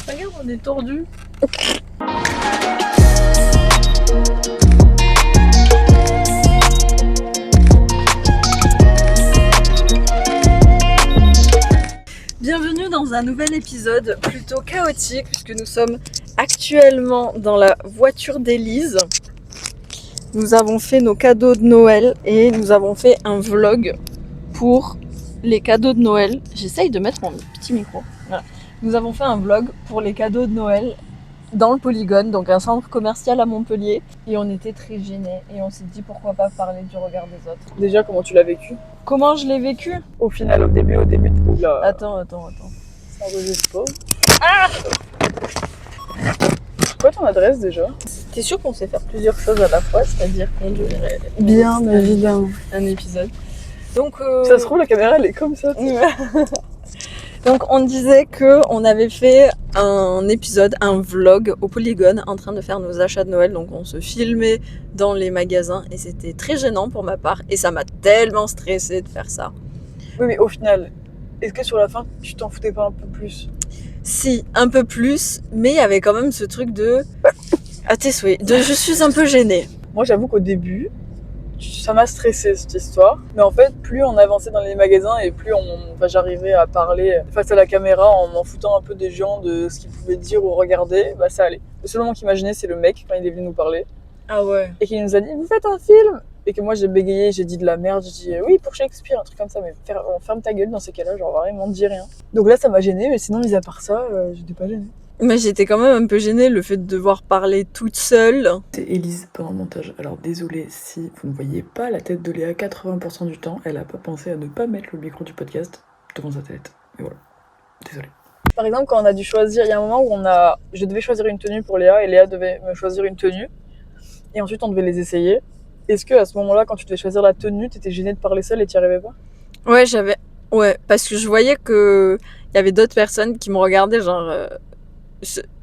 Regarde, on est tordu. Bienvenue dans un nouvel épisode plutôt chaotique puisque nous sommes actuellement dans la voiture d'Élise. Nous avons fait nos cadeaux de Noël et nous avons fait un vlog pour les cadeaux de Noël. J'essaye de mettre mon petit micro. Voilà. Nous avons fait un vlog pour les cadeaux de Noël dans le Polygone, donc un centre commercial à Montpellier. Et on était très gênés et on s'est dit pourquoi pas parler du regard des autres. Déjà, comment tu l'as vécu? Comment je l'ai vécu? Au final, au début. Oula. Attends. Ça enregistre pas. Ah! C'est quoi ton adresse déjà? T'es sûr qu'on sait faire plusieurs choses à la fois, c'est-à-dire conduire Bien évidemment. un épisode. Donc, Ça se trouve, la caméra elle est comme ça. Donc on disait qu'on avait fait un épisode, un vlog au Polygone en train de faire nos achats de Noël. Donc on se filmait dans les magasins et c'était très gênant pour ma part. Et ça m'a tellement stressée de faire ça. Oui, mais au final, est-ce que sur la fin, tu t'en foutais pas un peu plus? Si, un peu plus, mais il y avait quand même ce truc de... à tes souhaits, je suis un peu gênée. Moi, j'avoue qu'au début, ça m'a stressé cette histoire. Mais en fait, plus on avançait dans les magasins et plus j'arrivais à parler face à la caméra en m'en foutant un peu des gens, de ce qu'ils pouvaient dire ou regarder, bah ça allait. Le seul moment qui m'a gêné, c'est le mec quand il est venu nous parler. Ah ouais. Et qui nous a dit, vous faites un film? Et que moi j'ai bégayé, j'ai dit de la merde, j'ai dit oui pour Shakespeare, un truc comme ça, mais ferme ta gueule dans ces cas-là, genre vraiment dis rien. Donc là ça m'a gênée, mais sinon mis à part ça, j'étais pas gênée. Mais j'étais quand même un peu gênée le fait de devoir parler toute seule. C'est Élise pendant le montage. Alors désolé si vous ne voyez pas la tête de Léa 80% du temps, elle a pas pensé à ne pas mettre le micro du podcast devant sa tête. Et voilà, désolé. Par exemple quand on a dû choisir, il y a un moment où je devais choisir une tenue pour Léa et Léa devait me choisir une tenue. Et ensuite on devait les essayer. Est-ce que à ce moment-là, quand tu devais choisir la tenue, t'étais gênée de parler seule et t'y arrivais pas? Ouais, parce que je voyais que il y avait d'autres personnes qui me regardaient, genre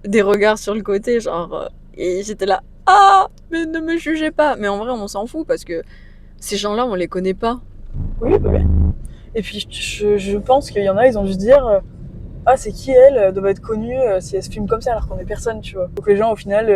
des regards sur le côté, genre et j'étais là, ah, mais ne me jugez pas. Mais en vrai, on s'en fout parce que ces gens-là, on les connaît pas. Oui, bah oui. Et puis je pense qu'il y en a, ils ont juste dire ah c'est qui elle doit être connue si elle se filme comme ça alors qu'on est personne, tu vois. Donc les gens au final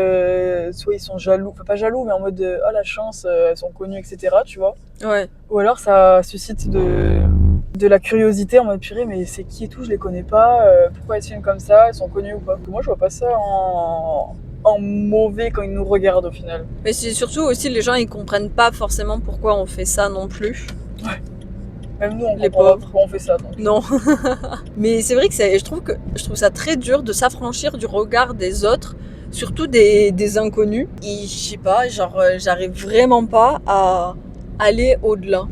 soit ils sont jaloux, enfin pas jaloux mais en mode ah la chance, elles sont connues etc, tu vois. Ouais. Ou alors ça suscite de la curiosité en mode purée mais c'est qui et tout, je les connais pas, pourquoi elles se filment comme ça, elles sont connues ou pas. Moi je vois pas ça en mauvais quand ils nous regardent au final. Mais c'est surtout aussi les gens ils comprennent pas forcément pourquoi on fait ça non plus. Ouais. Même nous, on Les comprend pas pauvres. pourquoi on fait ça. Donc. Non. Mais c'est vrai que je trouve ça très dur de s'affranchir du regard des autres, surtout des inconnus. Et je sais pas, genre j'arrive vraiment pas à aller au-delà.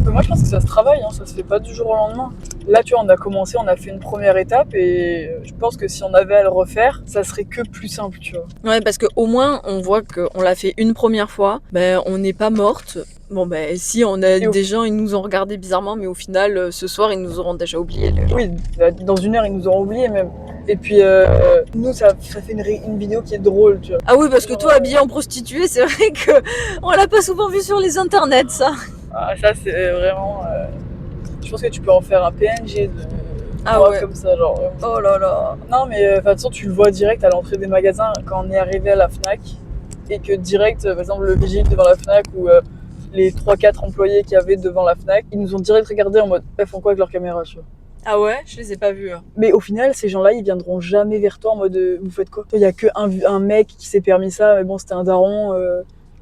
Mais moi, je pense que ça se travaille, hein, ça se fait pas du jour au lendemain. Là, tu vois, on a commencé, on a fait une première étape et je pense que si on avait à le refaire, ça serait que plus simple, tu vois. Ouais, parce qu'au moins on voit qu'on l'a fait une première fois, ben on n'est pas morte. Bon ben si, on a des gens, ils nous ont regardé bizarrement, mais au final, ce soir, ils nous auront déjà oubliés. Oui, dans une heure, ils nous auront oubliés même. Et puis, nous, ça fait une vidéo qui est drôle, tu vois. Ah oui, parce que toi, habillée en prostituée, c'est vrai que on l'a pas souvent vu sur les internets, ça. Ah, ça, c'est vraiment... Je pense que tu peux en faire un PNG de... Ah ouais. Comme ça, genre... Oh là là. Non, mais de toute façon, tu le vois direct à l'entrée des magasins quand on est arrivé à la Fnac. Et que direct, par exemple, le vigile devant la Fnac ou... les 3-4 employés qu'il y avait devant la Fnac, ils nous ont direct regardé en mode elles font quoi avec leur caméra, tu vois. Ah ouais, je les ai pas vus. Hein. Mais au final, ces gens-là, ils viendront jamais vers toi en mode vous faites quoi? Il y a que un mec qui s'est permis ça, mais bon, c'était un daron.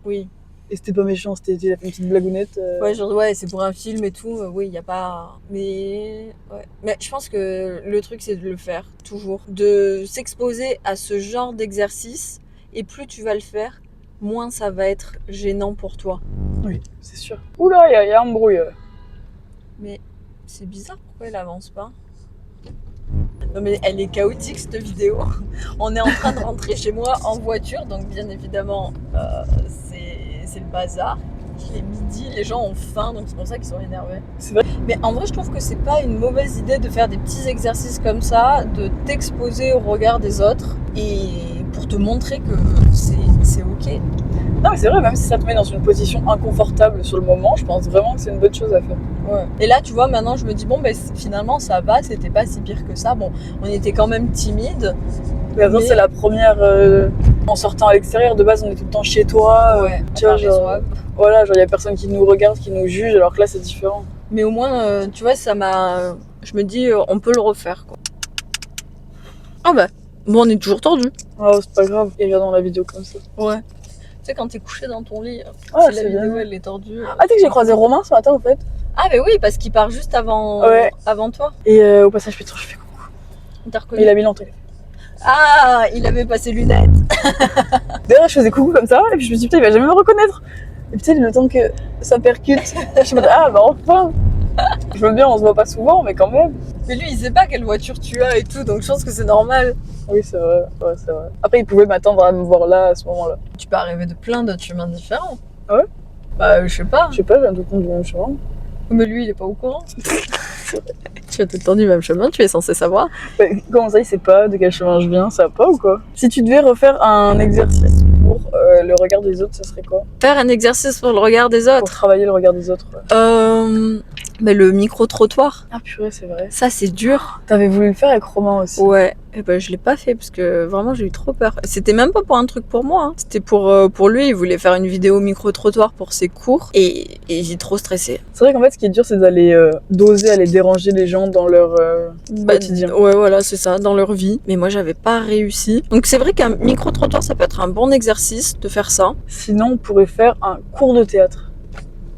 Oui. Et c'était pas méchant, il a fait une petite blagounette. Ouais, genre ouais, c'est pour un film et tout. Oui, il y a pas. Mais ouais. Mais je pense que le truc, c'est de le faire toujours, de s'exposer à ce genre d'exercice. Et plus tu vas le faire, moins ça va être gênant pour toi. Oui, c'est sûr. Oula, il y a un bruit. Mais c'est bizarre, pourquoi elle avance pas? Non mais elle est chaotique cette vidéo. On est en train de rentrer chez moi en voiture, donc bien évidemment c'est le bazar. Il est midi, les gens ont faim, donc c'est pour ça qu'ils sont énervés. C'est vrai. Mais en vrai, je trouve que c'est pas une mauvaise idée de faire des petits exercices comme ça, de t'exposer au regard des autres et pour te montrer que c'est ok. Non mais c'est vrai, même si ça te met dans une position inconfortable sur le moment, je pense vraiment que c'est une bonne chose à faire. Ouais. Et là, tu vois, maintenant, je me dis, bon, ben, finalement, ça va, c'était pas si pire que ça. Bon, on était quand même timide. Mais attends, c'est la première en sortant à l'extérieur. De base, on est tout le temps chez toi. Ouais, tu vois, genre, soi. voilà, genre, il y a personne qui nous regarde, qui nous juge, alors que là, c'est différent. Mais au moins, tu vois, ça m'a. Je me dis, on peut le refaire, quoi. Ah bah, bon, on est toujours tordu. Oh, c'est pas grave, et regardons la vidéo comme ça. Ouais. Tu sais, quand t'es couché dans ton lit, Ah, si la c'est vidéo, bien. elle est tordue. Ah, tu sais que j'ai croisé Romain ce matin, en fait. Ah, mais oui, parce qu'il part juste avant, Ouais. avant toi. Et au passage, Pétron, je fais coucou. T'as reconnu? Il a mis l'entrée. Ah, il avait pas ses lunettes. D'ailleurs, je faisais coucou comme ça, et puis je me suis dit, putain, il va jamais me reconnaître. Et puis, tu sais, le temps que ça percute, je me dis, ah, bah enfin. Je veux bien, on se voit pas souvent, mais quand même. Mais lui, il sait pas quelle voiture tu as et tout, donc je pense que c'est normal. Oui, c'est vrai. Ouais, c'est vrai. Après, il pouvait m'attendre à me voir là, à ce moment-là. Tu peux arriver de plein d'autres chemins différents. Ah ouais? Bah, je sais pas. Je sais pas, j'ai un tout le temps du même chemin. Mais lui, il est pas au courant. Tu as tout le temps du même chemin, tu es censé savoir. Mais comment ça, il sait pas de quel chemin je viens, ça va pas ou quoi? Si tu devais refaire un exercice pour le regard des autres, ça serait quoi? Faire un exercice pour le regard des Pour autres. travailler le regard des autres. Ouais. Mais le micro-trottoir, Ah purée, c'est vrai. ça c'est dur. T'avais voulu le faire avec Romain aussi. Ouais, et ben je l'ai pas fait parce que vraiment j'ai eu trop peur. C'était même pas pour un truc pour moi, hein. C'était pour lui. Il voulait faire une vidéo micro-trottoir pour ses cours et j'ai trop stressé. C'est vrai qu'en fait, ce qui est dur, c'est d'aller d'oser aller déranger les gens dans leur quotidien. Ouais, voilà, c'est ça, dans leur vie. Mais moi j'avais pas réussi. Donc c'est vrai qu'un micro-trottoir ça peut être un bon exercice de faire ça. Sinon, on pourrait faire un cours de théâtre.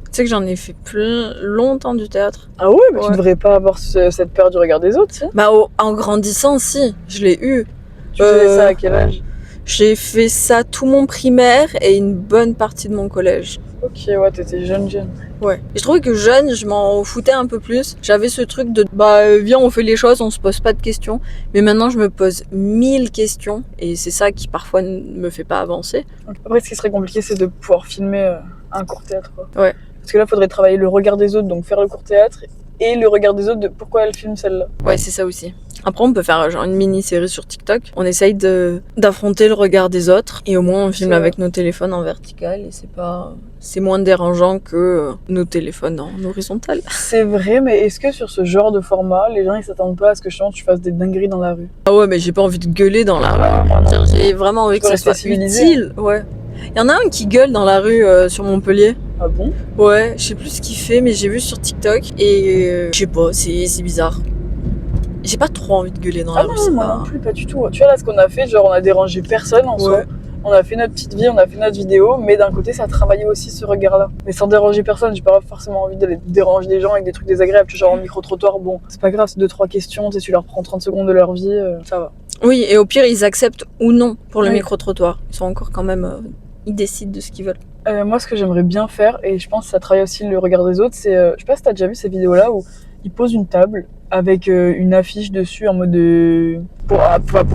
Tu sais que j'en ai fait longtemps du théâtre. Ah ouais, mais Ouais. tu devrais pas avoir cette peur du regard des autres, si. Bah en grandissant, si, je l'ai eu. Tu faisais ça à quel âge? J'ai fait ça tout mon primaire et une bonne partie de mon collège. Ok, ouais, t'étais jeune. Ouais. Et je trouvais que jeune, je m'en foutais un peu plus. J'avais ce truc de viens, on fait les choses, on se pose pas de questions. Mais maintenant, je me pose 1000 questions et c'est ça qui parfois ne me fait pas avancer. Après, ce qui serait compliqué, c'est de pouvoir filmer un court théâtre, quoi. Ouais. Parce que là, il faudrait travailler le regard des autres, donc faire le court théâtre, et le regard des autres de pourquoi elle filme celle-là. Ouais, c'est ça aussi. Après, on peut faire genre une mini-série sur TikTok. On essaye d'affronter le regard des autres et au moins on filme C'est avec nos téléphones en vertical et c'est moins dérangeant que nos téléphones en horizontal. C'est vrai, mais est-ce que sur ce genre de format, les gens ils s'attendent pas à ce que justement tu fasses des dingueries dans la rue? Ah ouais, mais j'ai pas envie de gueuler dans la rue. J'ai vraiment envie Tu que peux ça rester soit civilisé. utile. Ouais. Il y en a un qui gueule dans la rue sur Montpellier. Ah bon? Ouais, je sais plus ce qu'il fait, mais j'ai vu sur TikTok et je sais pas, c'est bizarre. J'ai pas trop envie de gueuler dans la Ah rue, non, c'est moi pas... non plus, pas du tout. Tu vois là ce qu'on a fait, genre on a dérangé personne en soi. Ouais. On a fait notre petite vie, on a fait notre vidéo, mais d'un côté ça a travaillé aussi ce regard-là. Mais sans déranger personne, j'ai pas forcément envie d'aller déranger des gens avec des trucs désagréables. Tu vois, genre en micro-trottoir, bon, c'est pas grave, c'est 2-3 questions, tu sais, tu leur prends 30 secondes de leur vie, ça va. Oui, et au pire, ils acceptent ou non pour le Oui. micro-trottoir. Ils sont encore quand même... ils décident de ce qu'ils veulent. Moi, ce que j'aimerais bien faire, et je pense que ça travaille aussi le regard des autres, c'est, je sais pas si t'as déjà vu ces vidéos-là où ils posent une table avec une affiche dessus en mode pour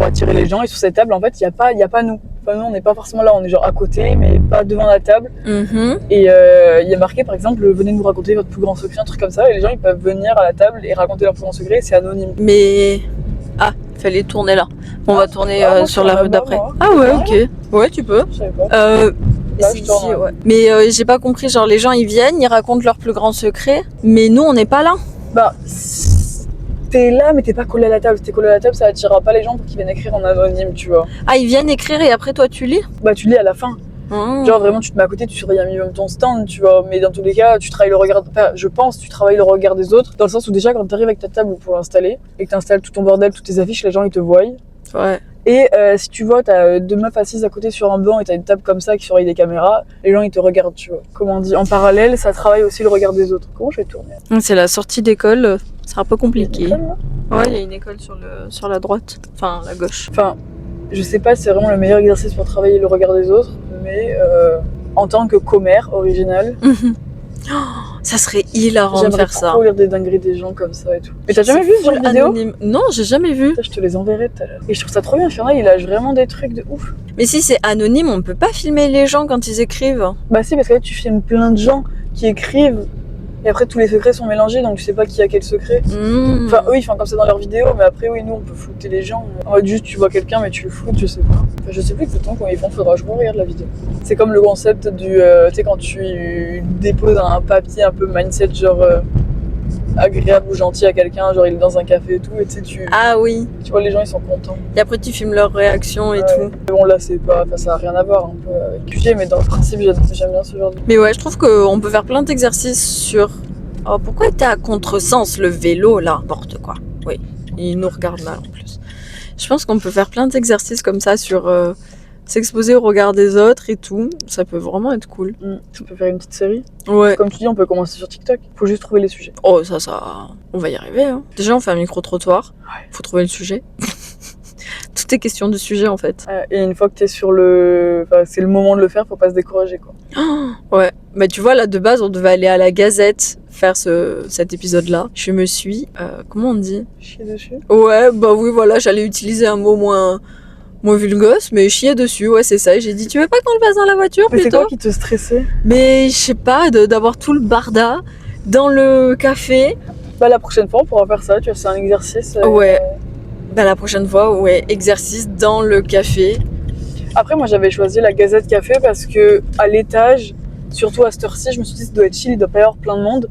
attirer les gens, et sur cette table, en fait, il y a pas nous. Enfin, nous, on n'est pas forcément là, on est genre à côté, mais pas devant la table. Et il y a marqué, par exemple, venez nous raconter votre plus grand secret, un truc comme ça, et les gens, ils peuvent venir à la table et raconter leur plus grand secret, et c'est anonyme. Mais... Ah, il fallait tourner là. On va tourner moi, sur je la tourne rue là-bas, d'après. moi. Ah ouais, ok. Ouais, tu peux. Je savais pas. Là, je tourne, ouais. ouais. Mais j'ai pas compris, genre les gens ils viennent, ils racontent leur plus grand secret, mais nous on n'est pas là. Bah, t'es là, mais t'es pas collé à la table. Si t'es collé à la table, ça attirera pas les gens pour qu'ils viennent écrire en anonyme, tu vois. Ah, ils viennent écrire et après toi tu lis. Bah, tu lis à la fin. Genre vraiment tu te mets à côté, tu surveilles un minimum ton stand, tu vois, mais dans tous les cas tu travailles le regard, enfin, je pense tu travailles le regard des autres, dans le sens où déjà quand t'arrives avec ta table pour l'installer et que t'installes tout ton bordel, toutes tes affiches, les gens ils te voient. Ouais. Et si tu vois, t'as deux meufs assises à côté sur un banc et t'as une table comme ça qui surveille des caméras, les gens ils te regardent, tu vois. Comment on dit, en parallèle ça travaille aussi le regard des autres. Comment je vais tourner? C'est la sortie d'école, c'est un peu compliqué. Il y a une école, là. Ouais, il y a une école sur la droite, enfin la gauche. Enfin, je sais pas si c'est vraiment le meilleur exercice pour travailler le regard des autres, mais en tant que commère original, Ça serait hilarant de j'aimerais faire ça. trop lire des dingueries des gens comme ça et tout. Mais t'as jamais vu ce genre de vidéo? Anonyme. Non, j'ai jamais vu. Je te les enverrai tout à l'heure. Et je trouve ça trop bien, Fiona, il lâche vraiment des trucs de ouf. Mais si c'est anonyme, on peut pas filmer les gens quand ils écrivent. Bah si, parce que là tu filmes plein de gens qui écrivent, et après tous les secrets sont mélangés, donc tu sais pas qui a quel secret. Enfin, eux ils font comme ça dans leurs vidéos, mais après oui, nous on peut flouter les gens. En mode juste tu vois quelqu'un mais tu le floutes, je sais pas. Enfin, je sais plus exactement comment ils font, faudra que je regarde la vidéo. C'est comme le concept du, tu sais, quand tu déposes un papier un peu mindset, genre agréable ou gentil à quelqu'un, genre il est dans un café et tout, et tu sais, Ah oui. tu vois les gens ils sont contents. Et après tu filmes leurs réactions et Ouais. tout. Mais bon là c'est pas, enfin, ça a rien à voir un peu avec le sujet, mais dans le principe j'aime bien ce genre de... Mais ouais, je trouve qu'on peut faire plein d'exercices sur... Oh, pourquoi t'es à contresens, le vélo, là? N'importe quoi. Oui, il nous regarde mal en plus. Je pense qu'on peut faire plein d'exercices comme ça sur s'exposer au regard des autres et tout. Ça peut vraiment être cool. On peut faire une petite série. Ouais. Comme tu dis, on peut commencer sur TikTok. Faut juste trouver les sujets. Oh, ça, on va y arriver. Hein. Déjà, on fait un micro-trottoir. Ouais. Faut trouver le sujet. Tout est question de sujet, en fait. Et une fois que t'es sur le... Enfin, c'est le moment de le faire, faut pas se décourager, quoi. Oh, ouais. Bah, tu vois, là, de base, on devait aller à la Gazette faire cet épisode-là. Je me suis... comment on dit? Chier dessus. Ouais, bah oui, voilà, j'allais utiliser un mot moins vulgos, mais chier dessus, ouais, c'est ça. Et j'ai dit, tu veux pas qu'on le fasse dans la voiture, Mais c'est plutôt? quoi qui te stressait? Mais, je sais pas, d'avoir tout le barda dans le café. Bah la prochaine fois, on pourra faire ça, tu vois, c'est un exercice. Ouais. Bah, la prochaine fois, ouais, exercice dans le café. Après, moi, j'avais choisi la Gazette Café parce que à l'étage, surtout à cette heure-ci, je me suis dit, ça doit être chill, il doit pas y avoir plein de monde.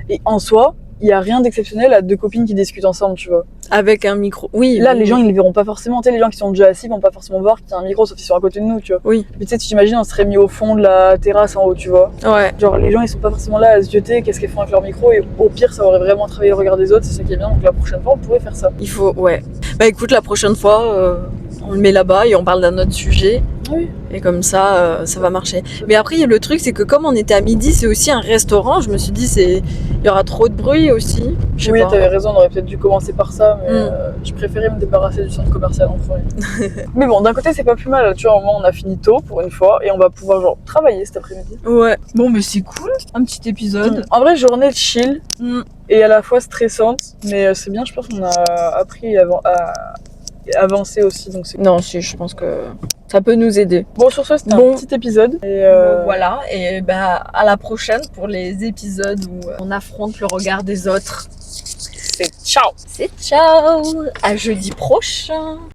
Et en soi, il y a rien d'exceptionnel à deux copines qui discutent ensemble, tu vois. Avec un micro. Oui. Là, oui, les gens, oui. ils le verront pas forcément. Tu sais, les gens qui sont déjà assis vont pas forcément voir qu'il y a un micro, sauf qu'ils sont à côté de nous, tu vois. Oui. Mais tu sais, tu t'imagines, on serait mis au fond de la terrasse en haut, tu vois. Ouais. Genre, les gens, ils sont pas forcément là à se jeter, qu'est-ce qu'ils font avec leur micro, et au pire, ça aurait vraiment travaillé le regard des autres, c'est ça qui est bien. Donc la prochaine fois, on pourrait faire ça. Il faut, ouais. Bah écoute, la prochaine fois, on le met là-bas et on parle d'un autre sujet. Oui. Et comme ça, ça va marcher. Mais après, le truc, c'est que comme on était à midi, c'est aussi un restaurant. Je me suis dit, il y aura trop de bruit aussi. Je sais Oui, pas. t'avais raison, on aurait peut-être dû commencer par ça, mais je préférais me débarrasser du centre commercial en premier. Mais bon, d'un côté, c'est pas plus mal, tu vois, au moins on a fini tôt pour une fois et on va pouvoir genre travailler cet après-midi. Ouais. Bon, mais c'est cool. Un petit épisode. En vrai, journée chill et à la fois stressante, mais c'est bien, je pense qu'on a appris à avancer aussi, donc c'est... Non, si, je pense que ça peut nous aider. Bon, sur ce, c'était Bon. un petit épisode. Et Bon, voilà, et bah à la prochaine pour les épisodes où on affronte le regard des autres. c'est ciao. C'est ciao. À jeudi prochain.